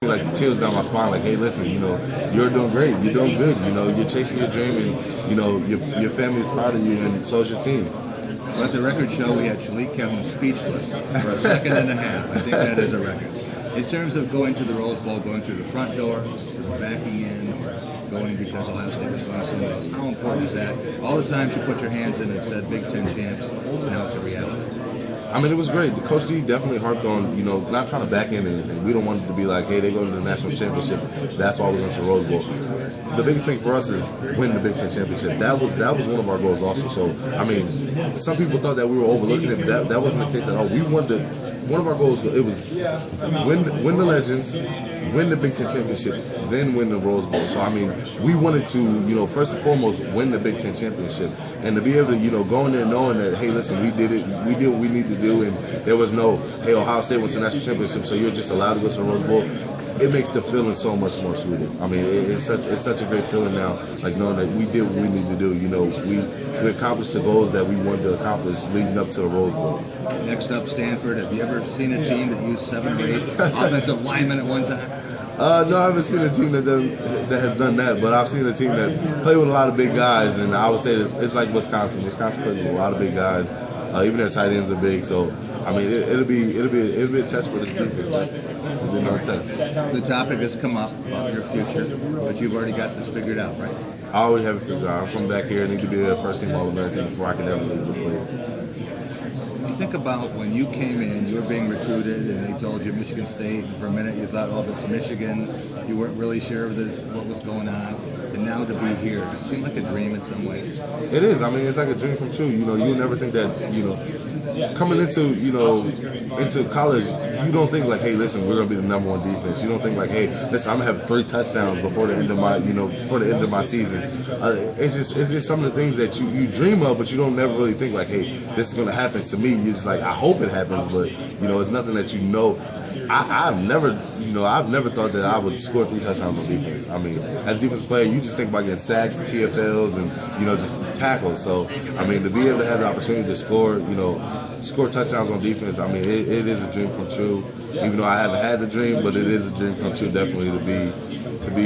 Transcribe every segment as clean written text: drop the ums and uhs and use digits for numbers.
Like the chills down my spine, like, hey, listen, you're doing great, you're doing good, you're chasing your dream, and your family is proud of you, and so is your team. Well, at the record show, we had Shilique Calhoun speechless for a second and a half. I think that is a record. In terms of going to the Rose Bowl, going through the front door, sort of backing in, or going because Ohio State was going somewhere else, how important is that? All the times you put your hands in and said Big Ten champs, now it's a reality. I mean, it was great. Coach D definitely harped on, not trying to back in anything. We don't want it to be like, hey, they go to the national championship, that's why we're going to the Rose Bowl. The biggest thing for us is win the Big Ten championship. That was one of our goals also. So, I mean, some people thought that we were overlooking it, but that wasn't the case at all. We wanted one of our goals, it was win the Legends, win the Big Ten championship, then win the Rose Bowl. So, I mean, we wanted to, first and foremost, win the Big Ten championship. And to be able to, go in there knowing that, hey, listen, we did it, we did what we need to do, and there was no, hey, Ohio State went to the national championship, so you're just allowed to go to the Rose Bowl. It makes the feeling so much more sweeter. I mean, it's such a great feeling now, like knowing that we did what we need to do. We accomplished the goals that we wanted to accomplish leading up to the Rose Bowl. Next up, Stanford. Have you ever seen a team that used 7 or 8 offensive linemen at one time? No, I haven't seen a team that has done that, but I've seen a team that play with a lot of big guys, and I would say that it's like Wisconsin. Wisconsin plays with a lot of big guys. Even their tight ends are big, so I mean it'll be a test for this defense. It'll be another test. The topic has come up about your future, but you've already got this figured out, right? I already have it figured out. I'm coming back here. I need to be a first-team All-American before I can ever leave this place. You think about when you came in, you were being recruited, and they told you Michigan State, and for a minute you thought, oh, it's Michigan. You weren't really sure of what was going on. And now to be here, does it seem like a dream in some ways? It is. I mean, it's like a dream come true. You never think that, coming into, into college, you don't think like, hey, listen, we're going to be the number 1 defense. You don't think like, hey, listen, I'm going to have 3 touchdowns before the end of my, before the end of my season. It's just some of the things that you dream of, but you don't never really think like, hey, this is going to happen to me. You're just like, I hope it happens, but, it's nothing that I've never thought that I would score 3 touchdowns on defense. I mean, as a defensive player, you just think about getting sacks, TFLs, and, just tackles. So, I mean, to be able to have the opportunity to score, score touchdowns on defense, I mean, it is a dream come true. Even though I haven't had the dream, but it is a dream come true definitely to be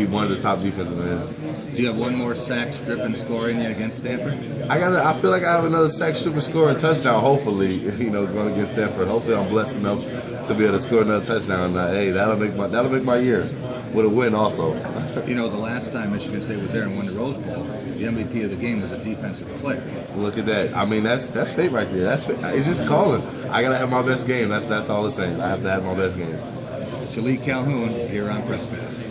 one of the top defensive ends. Do you have one more sack, strip, and score in you against Stanford? I feel like I have another sack, strip, and score and touchdown. Hopefully, going against Stanford. Hopefully, I'm blessed enough to be able to score another touchdown. Hey, that'll make my year with a win also. The last time Michigan State was there and won the Rose Bowl, the MVP of the game was a defensive player. Look at that. I mean, that's fate right there. It's just calling. I gotta have my best game. That's all it's saying. I have to have my best game. Shilique Calhoun here on Press Pass.